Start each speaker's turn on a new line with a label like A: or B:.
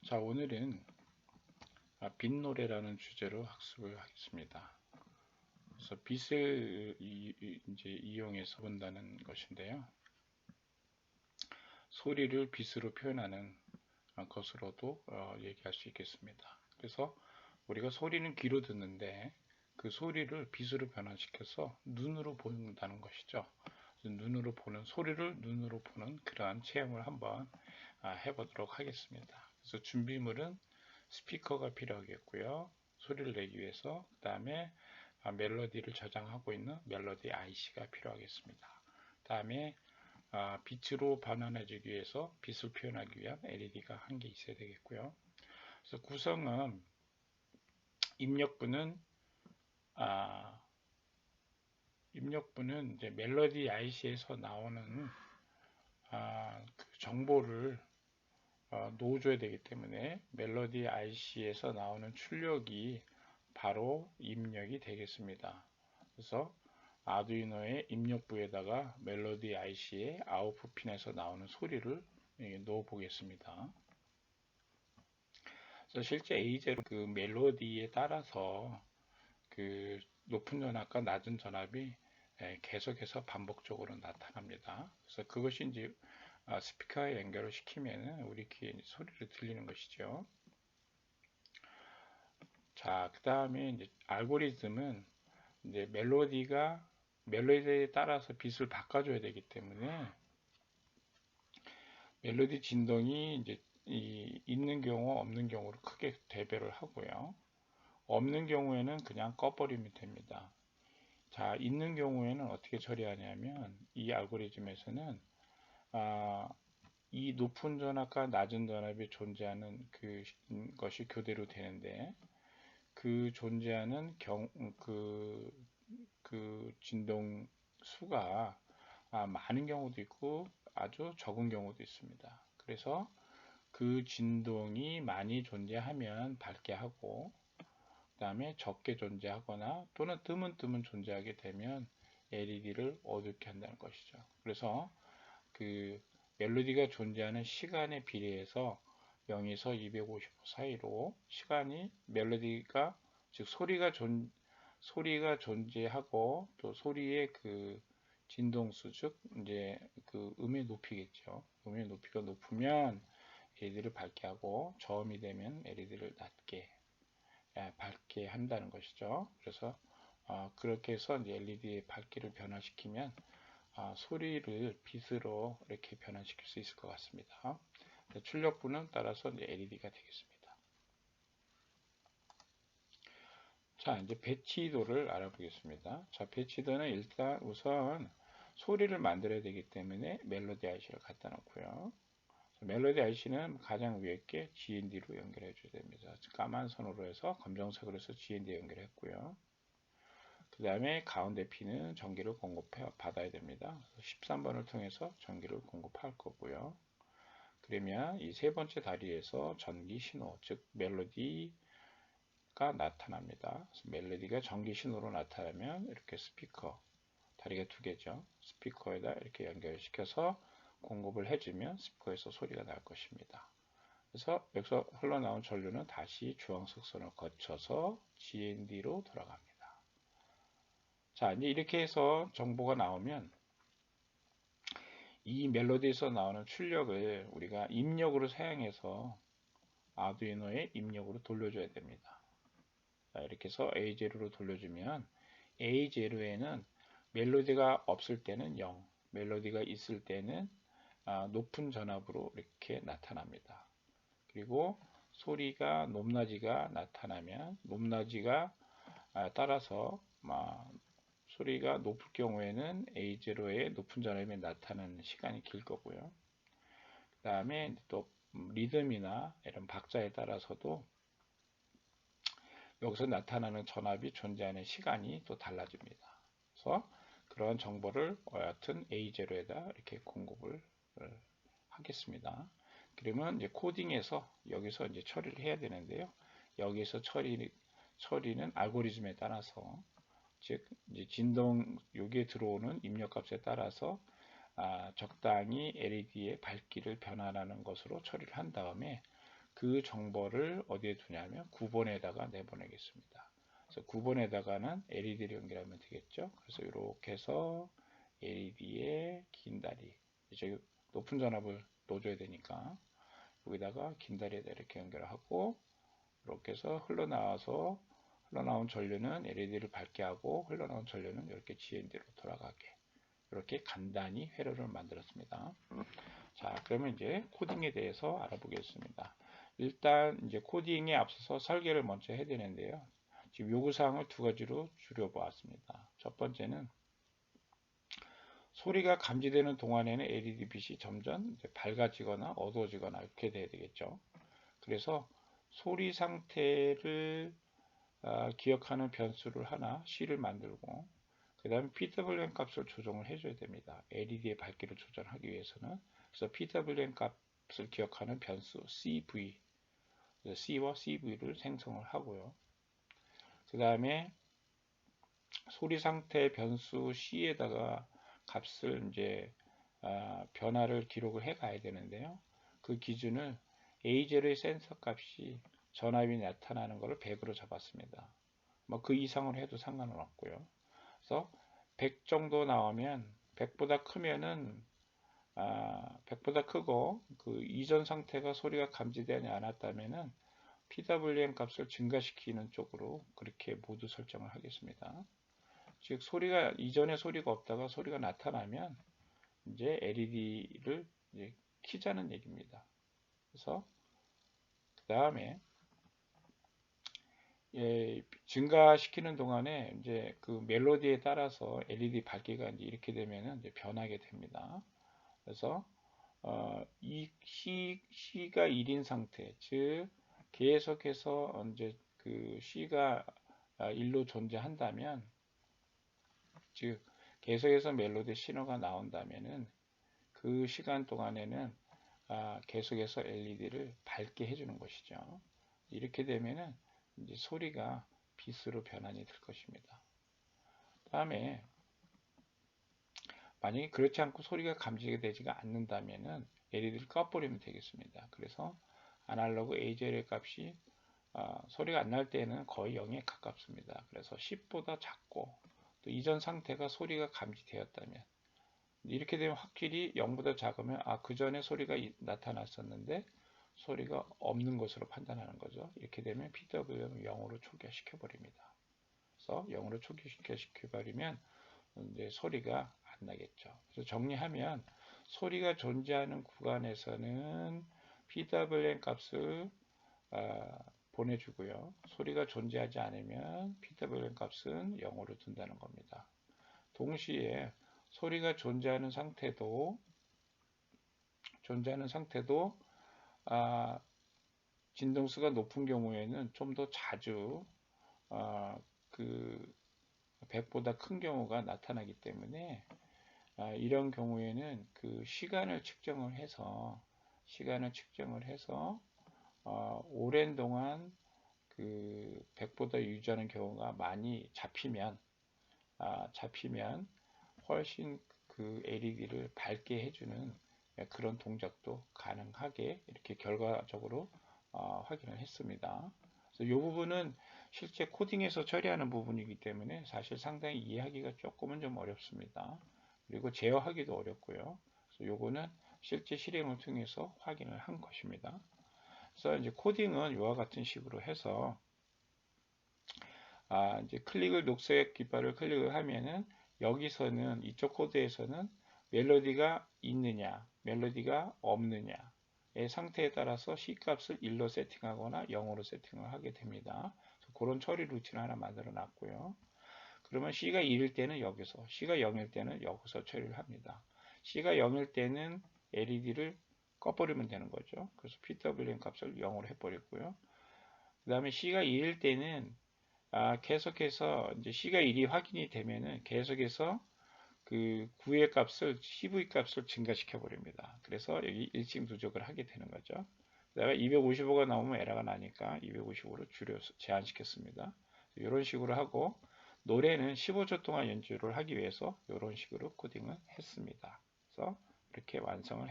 A: 자, 오늘은 빛노래라는 주제로 학습을 하겠습니다. 그래서 빛을 이제 이용해서 본다는 것인데요. 소리를 빛으로 표현하는 것으로도 얘기할 수 있겠습니다. 그래서 우리가 소리는 귀로 듣는데 그 소리를 빛으로 변화시켜서 눈으로 본다는 것이죠. 눈으로 보는 소리를 눈으로 보는 그러한 체험을 한번 해보도록 하겠습니다. 그래서 준비물은 스피커가 필요하겠고요. 소리를 내기 위해서 그 다음에 멜로디를 저장하고 있는 멜로디 IC가 필요하겠습니다. 그 다음에 빛으로 변환해주기 위해서 빛을 표현하기 위한 LED가 한 개 있어야 되겠고요. 그래서 구성은 입력부는 이제 멜로디 IC에서 나오는 그 정보를 넣어줘야 되기 때문에 멜로디 IC에서 나오는 출력이 바로 입력이 되겠습니다. 그래서 아두이노의 입력부에다가 멜로디 IC의 아웃풋 핀에서 나오는 소리를 넣어 보겠습니다. 그래서 실제 A0 그 멜로디에 따라서 그 높은 전압과 낮은 전압이 계속해서 반복적으로 나타납니다. 그래서 그것이 이제 스피커에 연결을 시키면 우리 귀에 소리를 들리는 것이죠. 자, 그 다음에 이제 알고리즘은 이제 멜로디에 따라서 빛을 바꿔줘야 되기 때문에 멜로디 진동이 이제 있는 경우 없는 경우로 크게 대별을 하고요. 없는 경우에는 그냥 꺼버리면 됩니다. 자, 있는 경우에는 어떻게 처리하냐면 이 알고리즘에서는 이 높은 전압과 낮은 전압이 존재하는 것이 교대로 되는데 그 존재하는 그 진동 수가 많은 경우도 있고 아주 적은 경우도 있습니다. 그래서 그 진동이 많이 존재하면 밝게 하고 그 다음에 적게 존재하거나 또는 드문드문 존재하게 되면 LED를 어둡게 한다는 것이죠. 그래서 그 멜로디가 존재하는 시간에 비례해서 0에서 255 사이로 시간이 멜로디가 즉 소리가 존재하고 또 소리의 그 진동수 즉 이제 그 음의 높이겠죠. 음의 높이가 높으면 LED를 밝게 하고 저음이 되면 LED를 낮게 밝게 한다는 것이죠. 그래서 그렇게 해서 이제 LED의 밝기를 변화시키면 소리를 빛으로 이렇게 변환시킬 수 있을 것 같습니다. 출력부는 따라서 이제 LED가 되겠습니다. 자, 이제 배치도를 알아보겠습니다. 자, 배치도는 일단 우선 소리를 만들어야 되기 때문에 멜로디 IC를 갖다 놓고요. 멜로디 IC는 가장 위에 게 GND로 연결해 줘야 됩니다. 까만 선으로 해서 검정색으로 해서 GND 연결했고요. 그 다음에 가운데 핀은 전기를 공급해 받아야 됩니다. 13번을 통해서 전기를 공급할 거고요. 그러면 이 세 번째 다리에서 전기 신호, 즉 멜로디가 나타납니다. 멜로디가 전기 신호로 나타나면 이렇게 스피커, 다리가 두 개죠. 스피커에다 이렇게 연결시켜서 공급을 해주면 스피커에서 소리가 날 것입니다. 그래서 여기서 흘러나온 전류는 다시 주황색 선을 거쳐서 GND로 돌아갑니다. 자, 이제 이렇게 해서 정보가 나오면 이 멜로디에서 나오는 출력을 우리가 입력으로 사용해서 아두이노의 입력으로 돌려줘야 됩니다. 자, 이렇게 해서 A0로 돌려주면 A0에는 멜로디가 없을 때는 0, 멜로디가 있을 때는 높은 전압으로 이렇게 나타납니다. 그리고 소리가 높낮이가 나타나면 높낮이가 따라서 소리가 높을 경우에는 A0의 높은 전압이 나타나는 시간이 길 거고요. 그 다음에 또 리듬이나 이런 박자에 따라서도 여기서 나타나는 전압이 존재하는 시간이 또 달라집니다. 그래서 그런 정보를 여하튼 A0에다 이렇게 공급을 하겠습니다. 그러면 이제 코딩에서 여기서 이제 처리를 해야 되는데요. 여기서 처리는 알고리즘에 따라서 즉 이제 진동 여기에 들어오는 입력값에 따라서 적당히 LED의 밝기를 변환하는 것으로 처리를 한 다음에 그 정보를 어디에 두냐면 9번에다가 내보내겠습니다. 그래서 9번에다가는 LED를 연결하면 되겠죠. 그래서 이렇게 해서 LED의 긴 다리, 이제 높은 전압을 넣어줘야 되니까 여기다가 긴 다리에다 이렇게 연결하고, 이렇게 해서 흘러나온 전류는 LED를 밝게 하고 흘러나온 전류는 이렇게 GND로 돌아가게, 이렇게 간단히 회로를 만들었습니다. 자, 그러면 이제 코딩에 대해서 알아보겠습니다. 일단 이제 코딩에 앞서서 설계를 먼저 해야 되는데요. 지금 요구사항을 두 가지로 줄여보았습니다. 첫 번째는 소리가 감지되는 동안에는 LED 빛이 점점 밝아지거나 어두워지거나 이렇게 돼야 되겠죠. 그래서 소리 상태를 기억하는 변수를 하나 C를 만들고, 그 다음에 PWM 값을 조정을 해줘야 됩니다. LED의 밝기를 조절하기 위해서는. 그래서 PWM 값을 기억하는 변수 CV, C와 CV를 생성을 하고요. 그 다음에 소리 상태 변수 C에다가 값을 이제 변화를 기록을 해 가야 되는데요. 그 기준을 A0의 센서 값이 전압이 나타나는 것을 100으로 잡았습니다. 뭐 그 이상으로 해도 상관은 없고요. 그래서 100 정도 나오면, 100보다 크면은 100보다 크고 그 이전 상태가 소리가 감지되지 않았다면은 PWM 값을 증가시키는 쪽으로 그렇게 모두 설정을 하겠습니다. 즉 소리가, 이전에 소리가 없다가 소리가 나타나면 이제 LED를 이제 키자는 얘기입니다. 그래서 그 다음에 증가시키는 동안에 이제 그 멜로디에 따라서 LED 밝기가 이제 이렇게 되면은 이제 변하게 됩니다. 그래서 이 C가 1인 상태, 즉 계속해서 이제 그 C가 1로 존재한다면, 즉 계속해서 멜로디 신호가 나온다면은 그 시간 동안에는 계속해서 LED를 밝게 해주는 것이죠. 이렇게 되면은 이제 소리가 빛으로 변환이 될 것입니다. 다음에 만약에 그렇지 않고 소리가 감지가 되지가 않는다면은 LED를 꺼버리면 되겠습니다. 그래서 아날로그 A0의 값이 소리가 안 날 때는 거의 0에 가깝습니다. 그래서 10보다 작고 또 이전 상태가 소리가 감지되었다면, 이렇게 되면 확실히 0보다 작으면 그 전에 소리가 나타났었는데 소리가 없는 것으로 판단하는 거죠. 이렇게 되면 PWM을 0으로 초기화시켜 버립니다. 그래서 0으로 초기화시켜 버리면 이제 소리가 안 나겠죠. 그래서 정리하면 소리가 존재하는 구간에서는 PWM 값을 보내주고요. 소리가 존재하지 않으면 PWM 값은 0으로 둔다는 겁니다. 동시에 소리가 존재하는 상태도 진동수가 높은 경우에는 좀 더 자주 그 100보다 큰 경우가 나타나기 때문에 이런 경우에는 그 시간을 측정을 해서 오랜 동안 그 100보다 유지하는 경우가 많이 잡히면 훨씬 그 LED를 밝게 해주는 그런 동작도 가능하게 이렇게 결과적으로 확인을 했습니다. 그래서 이 부분은 실제 코딩에서 처리하는 부분이기 때문에 사실 상당히 이해하기가 조금은 좀 어렵습니다. 그리고 제어하기도 어렵고요. 그래서 요거는 실제 실행을 통해서 확인을 한 것입니다. 그래서 이제 코딩은 이와 같은 식으로 해서 이제 녹색 깃발을 클릭을 하면은 여기서는, 이쪽 코드에서는 멜로디가 있느냐, 멜로디가 없느냐의 상태에 따라서 C 값을 1로 세팅하거나 0으로 세팅을 하게 됩니다. 그런 처리 루틴을 하나 만들어 놨고요. 그러면 C가 1일 때는 여기서, C가 0일 때는 여기서 처리를 합니다. C가 0일 때는 LED를 꺼버리면 되는 거죠. 그래서 PWM 값을 0으로 해버리고요. 그 다음에 C가 1일 때는 계속해서 이제 C가 1이 확인이 되면은 계속해서 그 구의 값을, CV 값을 증가시켜 버립니다. 그래서 여기 일칭 누적을 하게 되는 거죠. 그다음에 255가 나오면 에러가 나니까 255로 줄여서 제한시켰습니다. 이런 식으로 하고, 노래는 15초 동안 연주를 하기 위해서 이런 식으로 코딩을 했습니다. 그래서 이렇게 완성을